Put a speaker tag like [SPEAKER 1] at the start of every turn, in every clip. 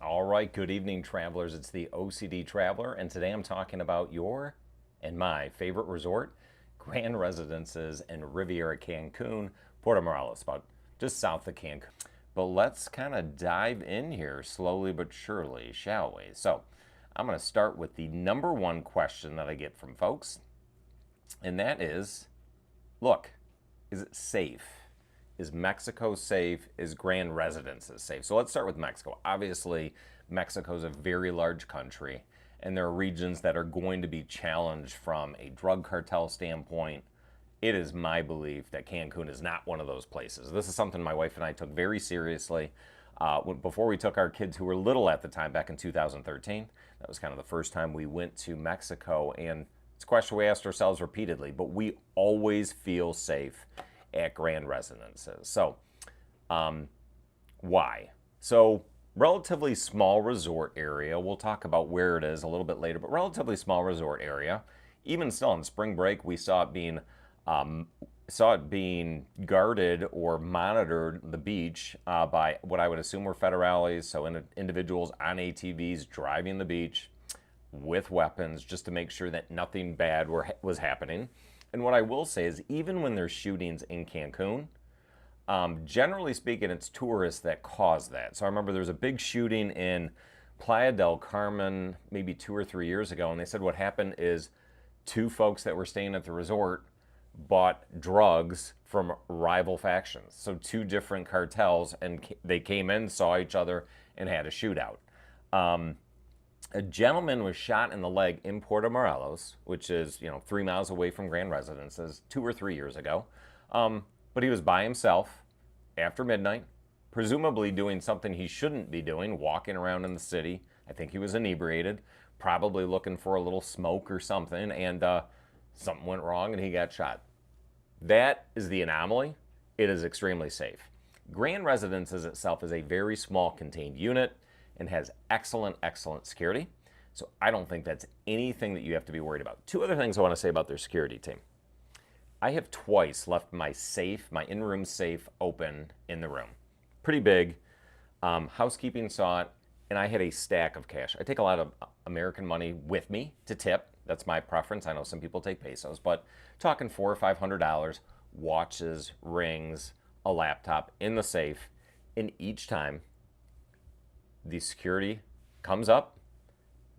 [SPEAKER 1] All right, good evening, travelers. It's the OCD Traveler, and today I'm talking about your and my favorite resort, Grand Residences in Riviera Cancun, Puerto Morelos, about just south of Cancun. But let's kind of dive in here slowly but surely, shall we? So, I'm going to start with the number one question that I get from folks, and that is, look, is it safe? Is Mexico safe? Is Grand Residences safe? So let's start with Mexico. Obviously, Mexico is a very large country, and there are regions that are going to be challenged from a drug cartel standpoint. It is my belief that Cancun is not one of those places. This is something my wife and I took very seriously before we took our kids, who were little at the time, back in 2013. That was kind of the first time we went to Mexico, and it's a question we asked ourselves repeatedly, but we always feel safe at Grand Residences. So, why? So, relatively small resort area. We'll talk about where it is a little bit later, but relatively small resort area. Even still, on spring break, we saw it being guarded or monitored the beach by what I would assume were federales, so individuals on ATVs driving the beach with weapons, just to make sure that nothing bad was happening. And what I will say is, even when there's shootings in Cancun, generally speaking, it's tourists that cause that. So I remember there was a big shooting in Playa del Carmen maybe 2 or 3 years ago, and they said what happened is two folks that were staying at the resort bought drugs from rival factions. So two different cartels, and they came in, saw each other, and had a shootout. A gentleman was shot in the leg in Puerto Morelos, which is 3 miles away from Grand Residences, 2 or 3 years ago. But he was by himself after midnight, presumably doing something he shouldn't be doing, walking around in the city. I think he was inebriated, probably looking for a little smoke or something, and something went wrong and he got shot. That is the anomaly. It is extremely safe. Grand Residences itself is a very small contained unit and has excellent security. So I don't think that's anything that you have to be worried about. Two other things I want to say about their security team. I have twice left my in-room safe open in the room. Pretty big. Housekeeping saw it, and I had a stack of cash. I take a lot of American money with me to tip. That's my preference. I know some people take pesos, but talking $400 or $500, watches, rings, a laptop in the safe. And each time the security comes up,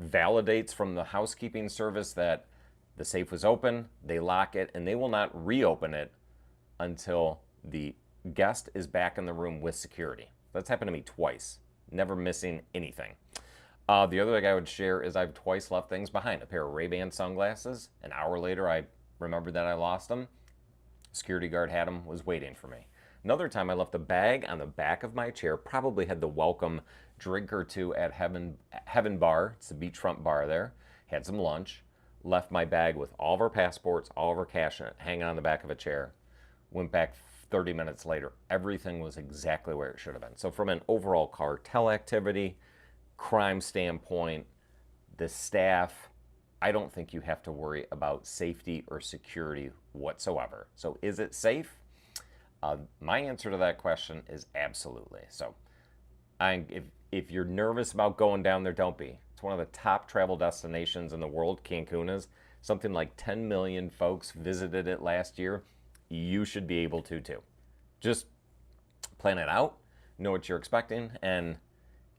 [SPEAKER 1] validates from the housekeeping service that the safe was open, they lock it, and they will not reopen it until the guest is back in the room with security. That's happened to me twice, never missing anything. The other thing I would share is I've twice left things behind. A pair of Ray-Ban sunglasses. An hour later, I remembered that I lost them. Security guard had them, was waiting for me. Another time I left a bag on the back of my chair, probably had the welcome drink or two at Heaven Bar. It's the beachfront bar there. Had some lunch. Left my bag with all of our passports, all of our cash in it, hanging on the back of a chair. Went back 30 minutes later. Everything was exactly where it should have been. So from an overall cartel activity, crime standpoint, the staff, I don't think you have to worry about safety or security whatsoever. So is it safe? My answer to that question is absolutely. So if you're nervous about going down there, don't be. It's one of the top travel destinations in the world. Cancun is. Something like 10 million folks visited it last year. You should be able to too. Just plan it out, know what you're expecting, and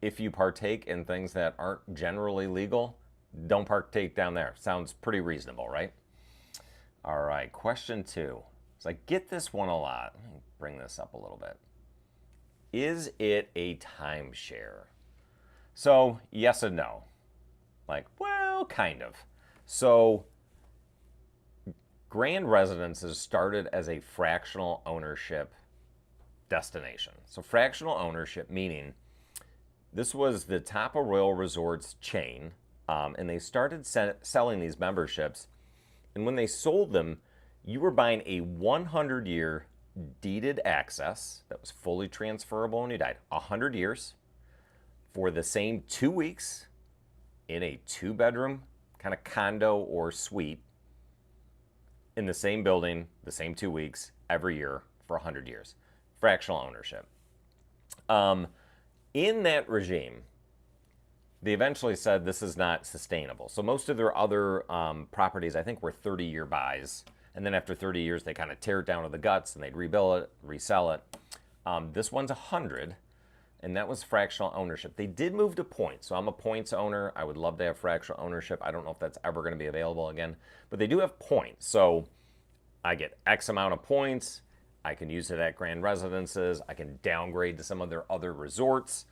[SPEAKER 1] if you partake in things that aren't generally legal, don't partake down there. Sounds pretty reasonable, right? All right, question 2. So I get this one a lot. Let me bring this up a little bit. Is it a timeshare? So yes and no. Well, kind of. So Grand Residences started as a fractional ownership destination. So fractional ownership meaning this was the Tapa Royal Resorts chain, and they started selling these memberships. And when they sold them, you were buying a 100-year deeded access that was fully transferable when you died. 100 years for the same 2 weeks in a 2-bedroom kind of condo or suite in the same building, the same 2 weeks every year for 100 years. Fractional ownership. In that regime, they eventually said this is not sustainable. So most of their other properties, I think, were 30-year buys. And then after 30 years, they kind of tear it down to the guts and they'd rebuild it, resell it. This one's 100, and that was fractional ownership. They did move to points. So I'm a points owner. I would love to have fractional ownership. I don't know if that's ever going to be available again, but they do have points. So I get X amount of points. I can use it at Grand Residences. I can downgrade to some of their other resorts.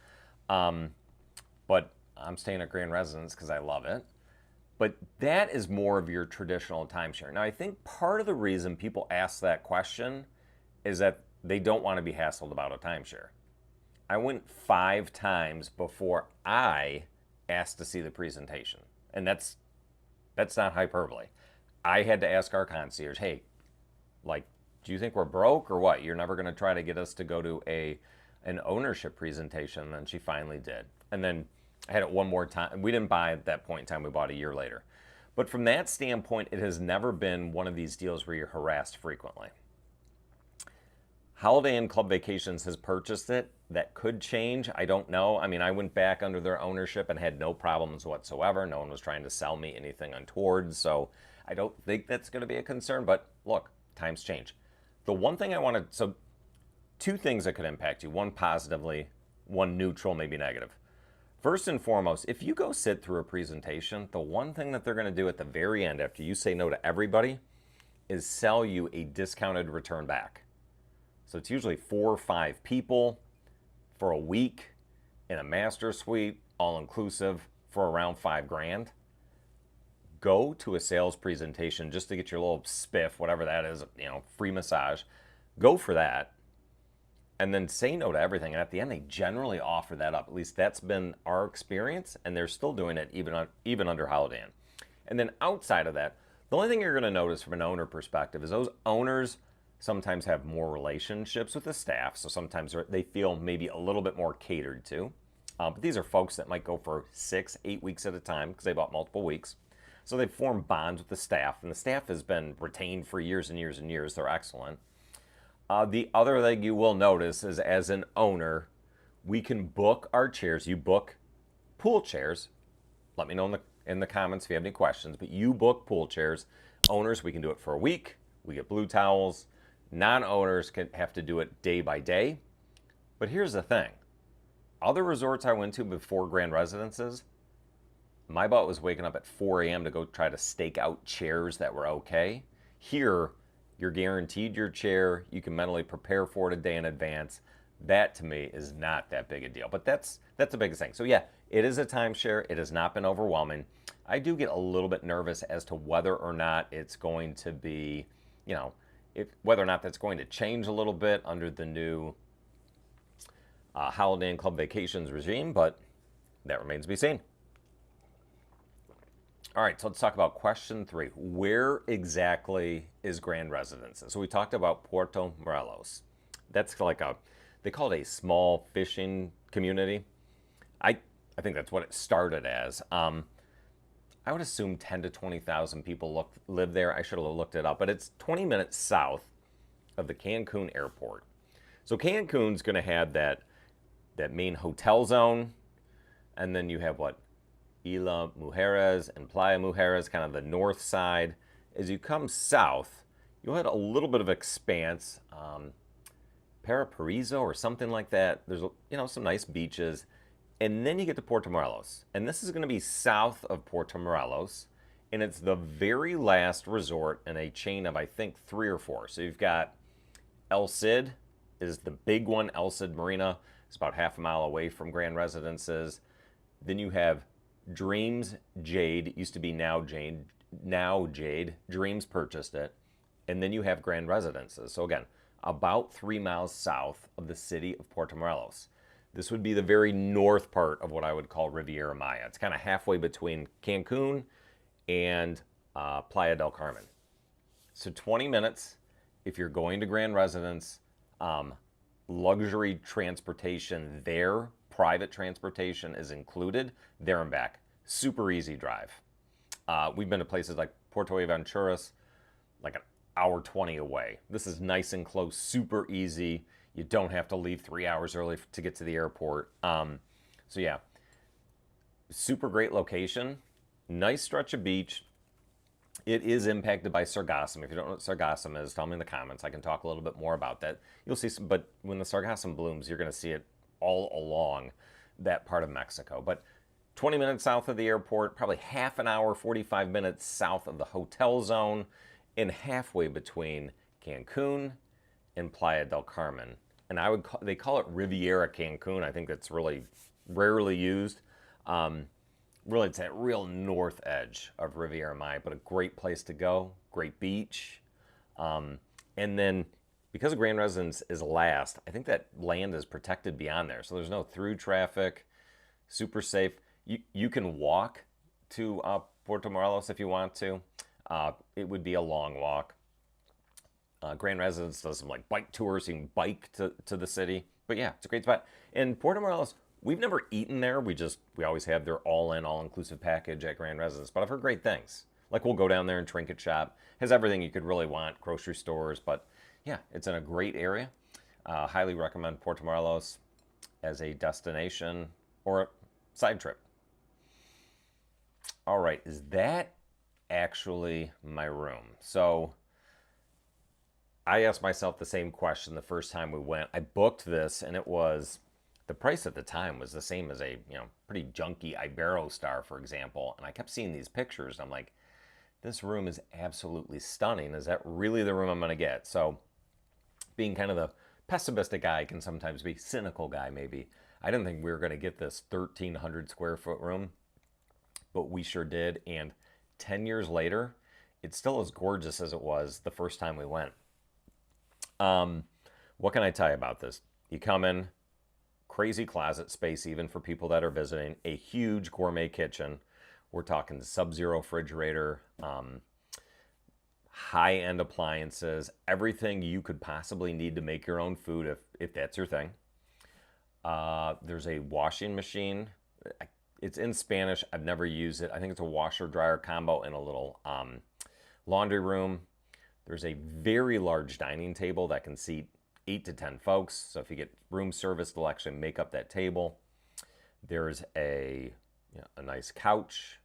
[SPEAKER 1] But I'm staying at Grand Residence because I love it. But that is more of your traditional timeshare. Now, I think part of the reason people ask that question is that they don't want to be hassled about a timeshare. I went 5 times before I asked to see the presentation. And that's not hyperbole. I had to ask our concierge, hey, like, do you think we're broke or what? You're never going to try to get us to go to an ownership presentation. And then she finally did. And then I had it one more time. We didn't buy at that point in time. We bought a year later. But from that standpoint, it has never been one of these deals where you're harassed frequently. Holiday Inn Club Vacations has purchased it. That could change. I don't know. I mean, I went back under their ownership and had no problems whatsoever. No one was trying to sell me anything untoward. So I don't think that's going to be a concern. But look, times change. The one thing I wanted, so 2 things that could impact you. One positively, one neutral, maybe negative. First and foremost, if you go sit through a presentation, the one thing that they're going to do at the very end after you say no to everybody is sell you a discounted return back. So it's usually 4 or 5 people for a week in a master suite, all inclusive, for around $5,000. Go to a sales presentation just to get your little spiff, whatever that is, free massage. Go for that. And then say no to everything. And at the end, they generally offer that up. At least that's been our experience. And they're still doing it even under Holiday Inn. And then outside of that, the only thing you're going to notice from an owner perspective is those owners sometimes have more relationships with the staff. So sometimes they feel maybe a little bit more catered to. But these are folks that might go for 6, 8 weeks at a time because they bought multiple weeks. So they form bonds with the staff. And the staff has been retained for years and years and years. They're excellent. The other thing you will notice is as an owner, we can book our chairs. You book pool chairs. Let me know in the comments if you have any questions. But you book pool chairs. Owners, we can do it for a week. We get blue towels. Non-owners can have to do it day by day. But here's the thing. Other resorts I went to before Grand Residences, my butt was waking up at 4 a.m. to go try to stake out chairs that were okay. Here, you're guaranteed your chair. You can mentally prepare for it a day in advance. That, to me, is not that big a deal. But that's the biggest thing. So, yeah, it is a timeshare. It has not been overwhelming. I do get a little bit nervous as to whether or not it's going to be, whether or not that's going to change a little bit under the new Holiday Inn Club Vacations regime, but that remains to be seen. All right, so let's talk about question 3. Where exactly is Grand Residences? So we talked about Puerto Morelos. That's like they call it a small fishing community. I think that's what it started as. I would assume 10 to 20,000 people live there. I should have looked it up, but it's 20 minutes south of the Cancun airport. So Cancun's going to have that main hotel zone, and then you have Isla Mujeres and Playa Mujeres, kind of the north side. As you come south, you'll have a little bit of expanse, Paraíso or something like that. There's some nice beaches. And then you get to Puerto Morelos. And this is going to be south of Puerto Morelos. And it's the very last resort in a chain of, I think, 3 or 4. So you've got El Cid is the big one. El Cid Marina is about half a mile away from Grand Residences. Then you have Dreams Jade. It used to be Now Jade. Dreams purchased it. And then you have Grand Residences. So again, about 3 miles south of the city of Puerto Morelos. This would be the very north part of what I would call Riviera Maya. It's kind of halfway between Cancun and Playa del Carmen. So 20 minutes if you're going to Grand Residence. Luxury transportation there, private transportation is included, there and back. Super easy drive. We've been to places like Puerto Aventuras, like an hour 20 away. This is nice and close, super easy. You don't have to leave 3 hours early to get to the airport. So yeah, super great location, nice stretch of beach. It is impacted by sargassum. If you don't know what sargassum is, tell me in the comments. I can talk a little bit more about that. You'll see some, but when the sargassum blooms, you're going to see it all along that part of Mexico. But 20 minutes south of the airport, probably half an hour, 45 minutes south of the hotel zone, and halfway between Cancun and Playa del Carmen. And they call it Riviera Cancun. I think that's really rarely used. Really, it's that real north edge of Riviera Maya, but a great place to go, great beach. And then because Grand Residence is last, I think that land is protected beyond there. So there's no through traffic, super safe. You can walk to Puerto Morelos if you want to. It would be a long walk. Grand Residence does some like bike tours, so you can bike to the city. But yeah, it's a great spot. In Puerto Morelos, we've never eaten there. We always have their all-in, all-inclusive package at Grand Residence. But I've heard great things. Like we'll go down there and trinket shop. Has everything you could really want, grocery stores. But yeah, it's in a great area. Highly recommend Puerto Morelos as a destination or a side trip. All right, is that actually my room? So I asked myself the same question the first time we went. I booked this, and the price at the time was the same as a pretty junky Iberostar, for example. And I kept seeing these pictures, and I'm like, this room is absolutely stunning. Is that really the room I'm going to get? So being kind of the pessimistic guy can sometimes be cynical guy, maybe. I didn't think we were going to get this 1,300 square foot room, but we sure did. And 10 years later, it's still as gorgeous as it was the first time we went. What can I tell you about this? You come in, crazy closet space even for people that are visiting, a huge gourmet kitchen. We're talking sub-zero refrigerator, high-end appliances, everything you could possibly need to make your own food if that's your thing. There's a washing machine. It's in Spanish. I've never used it. I think it's a washer-dryer combo in a little laundry room. There's a very large dining table that can seat 8 to 10 folks. So if you get room service, they'll actually make up that table. There's a nice couch,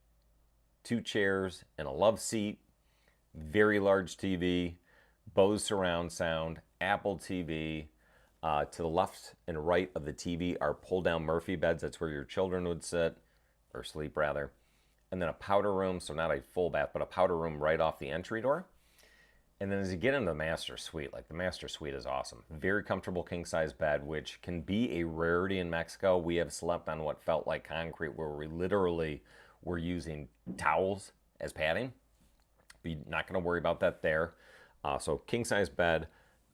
[SPEAKER 1] 2 chairs, and a love seat. Very large TV, Bose surround sound, Apple TV. To the left and right of the TV are pull-down Murphy beds. That's where your children would sit, or sleep rather. And then a powder room, so not a full bath, but a powder room right off the entry door. And then as you get into the master suite, like the master suite is awesome. Very comfortable king-size bed, which can be a rarity in Mexico. We have slept on what felt like concrete, where we literally were using towels as padding. But you're not going to worry about that there. So king-size bed.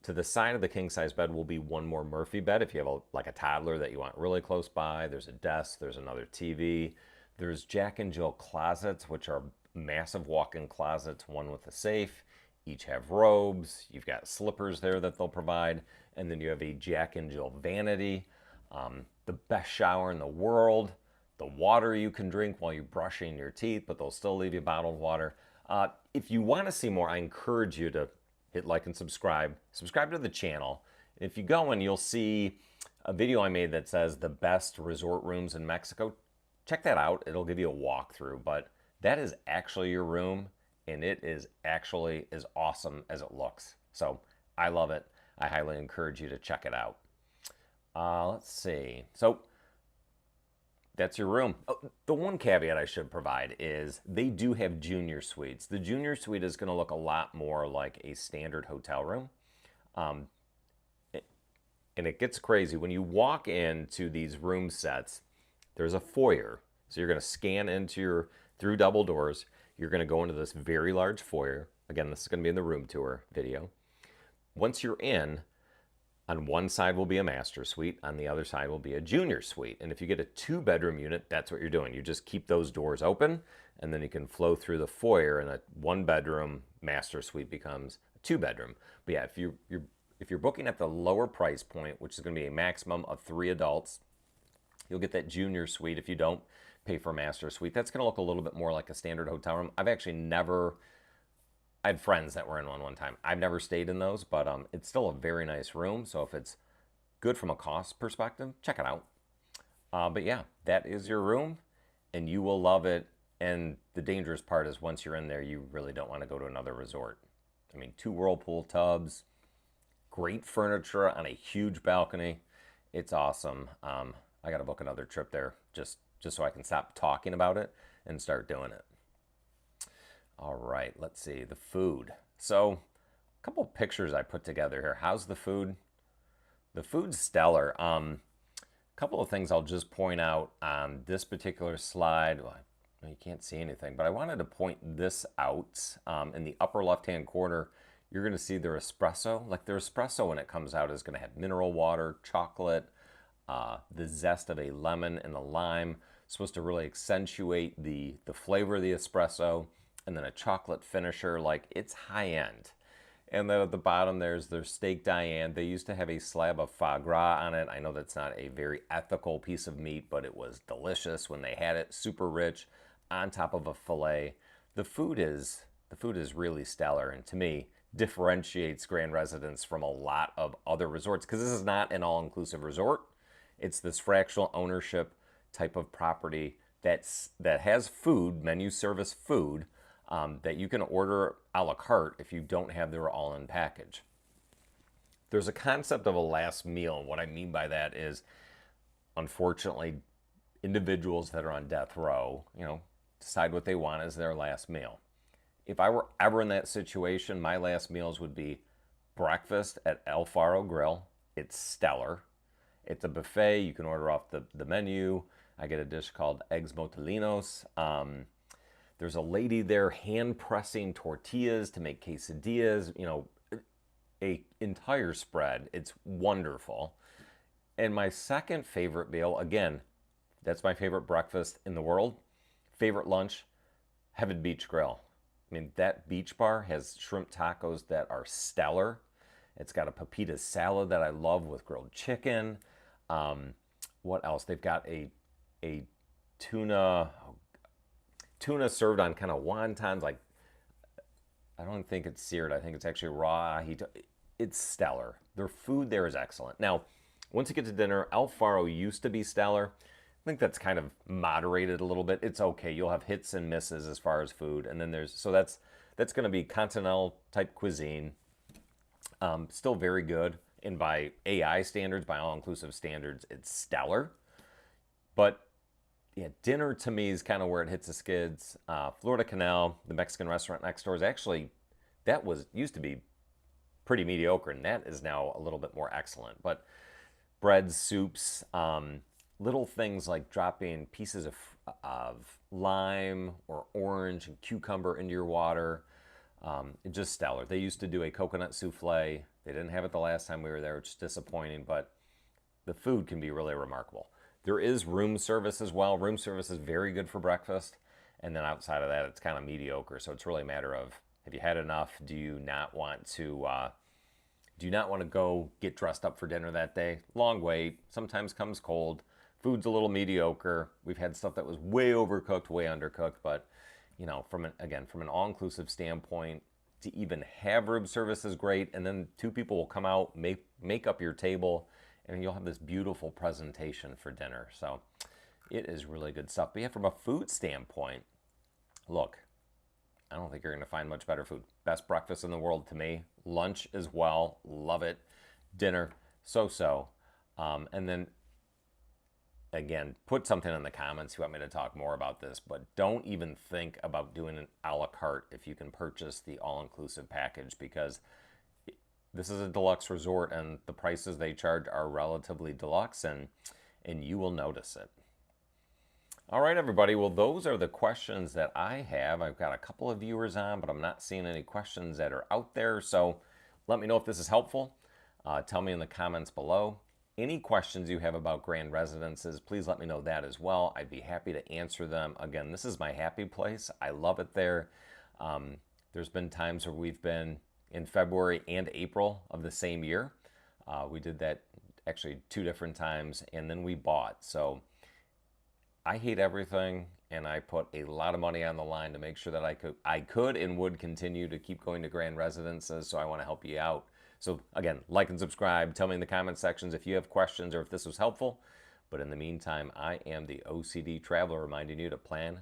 [SPEAKER 1] To the side of the king-size bed will be one more Murphy bed if you have like a toddler that you want really close by. There's a desk. There's another TV. There's Jack and Jill closets, which are massive walk-in closets, one with a safe. Each have robes. You've got slippers there that they'll provide. And then you have a Jack and Jill vanity. The best shower in the world. The water you can drink while you're brushing your teeth, but they'll still leave you bottled water. If you want to see more, I encourage you to hit like and subscribe. Subscribe to the channel. If you go and you'll see a video I made that says the best resort rooms in Mexico. Check that out. It'll give you a walkthrough, but that is actually your room, and it is actually as awesome as it looks. So I love it. I highly encourage you to check it out. Let's see. So that's your room. Oh, the one caveat I should provide is they do have junior suites. The junior suite is going to look a lot more like a standard hotel room. And it gets crazy. When you walk into these room sets, there's a foyer. So you're going to scan through double doors. You're going to go into this very large foyer. Again, this is going to be in the room tour video. Once you're in, on one side will be a master suite, on the other side will be a junior suite. And if you get a 2-bedroom unit, that's what you're doing. You just keep those doors open, and then you can flow through the foyer, and a 1-bedroom master suite becomes a 2-bedroom. But yeah, if you're booking at the lower price point, which is going to be a maximum of 3 adults, you'll get that junior suite if you don't pay for a master suite. That's going to look a little bit more like a standard hotel room. I had friends that were in one time. I've never stayed in those, but it's still a very nice room. So if it's good from a cost perspective, check it out. But yeah, that is your room. and you will love it. And the dangerous part is once you're in there, you really don't want to go to another resort. I mean, 2 whirlpool tubs, great furniture on a huge balcony. It's awesome. I got to book another trip there just so I can stop talking about it and start doing it. All right, let's see the food. So, a couple of pictures I put together here. How's the food? The food's stellar. A couple of things I'll just point out on this particular slide. Well, you can't see anything, but I wanted to point this out. In the upper left-hand corner, you're going to see their espresso. Like their espresso when it comes out is going to have mineral water, chocolate, the zest of a lemon and a lime. It's supposed to really accentuate the flavor of the espresso, and then a chocolate finisher. Like it's high end. And then at the bottom, there's their steak Diane. They used to have a slab of foie gras on it. I know that's not a very ethical piece of meat, but it was delicious when they had it. Super rich, on top of a fillet. The food is really stellar, and to me, differentiates Grand Residence from a lot of other resorts because this is not an all-inclusive resort. It's this fractional ownership type of property that has food, menu service food, that you can order a la carte if you don't have their all-in package. There's a concept of a last meal. What I mean by that is, unfortunately, individuals that are on death row, decide what they want as their last meal. If I were ever in that situation, my last meals would be breakfast at El Faro Grill. It's stellar. It's a buffet. You can order off the menu. I get a dish called eggs motelinos. There's a lady there hand pressing tortillas to make quesadillas, a entire spread. It's wonderful. And my second favorite meal, again, that's my favorite breakfast in the world. Favorite lunch, Heaven Beach Grill. I mean, that beach bar has shrimp tacos that are stellar. It's got a pepita salad that I love with grilled chicken. What else? They've got a tuna served on kind of wontons. Like, I don't think it's seared. I think it's actually raw. It's stellar. Their food there is excellent. Now, once you get to dinner, El Faro used to be stellar. I think that's kind of moderated a little bit. It's okay. You'll have hits and misses as far as food. And then that's going to be continental type cuisine. Still very good. And by AI standards, by all-inclusive standards, it's stellar. But yeah, dinner to me is kind of where it hits the skids. Florida Canal, the Mexican restaurant next door, used to be pretty mediocre, and that is now a little bit more excellent. But breads, soups, little things like dropping pieces of lime or orange and cucumber into your water, it's just stellar. They used to do a coconut souffle. They didn't have it the last time we were there, which is disappointing, but the food can be really remarkable. There is room service as well. Room service is very good for breakfast. And then outside of that, it's kind of mediocre. So it's really a matter of, have you had enough? Do you not want to go get dressed up for dinner that day? Long wait. Sometimes comes cold. Food's a little mediocre. We've had stuff that was way overcooked, way undercooked. But, from an all-inclusive standpoint, to even have room service is great. And then 2 people will come out, make up your table, and you'll have this beautiful presentation for dinner. So it is really good stuff. But yeah, from a food standpoint, look, I don't think you're going to find much better food. Best breakfast in the world to me. Lunch as well. Love it. Dinner, so-so. And then, again, put something in the comments if you want me to talk more about this. But don't even think about doing an a la carte if you can purchase the all-inclusive package, because this is a deluxe resort, and the prices they charge are relatively deluxe, and you will notice it. All right, everybody. Well, those are the questions that I have. I've got a couple of viewers on, but I'm not seeing any questions that are out there. So let me know if this is helpful. Tell me in the comments below. Any questions you have about Grand Residences, please let me know that as well. I'd be happy to answer them. Again, this is my happy place. I love it there. There's been times where we've been in February and April of the same year. We did that actually 2 different times, and then we bought. So I hate everything, and I put a lot of money on the line to make sure that I could and would continue to keep going to Grand Residences. So I want to help you out. So again, like and subscribe. Tell me in the comment sections if you have questions or if this was helpful. But in the meantime, I am the OCD Traveler reminding you to plan,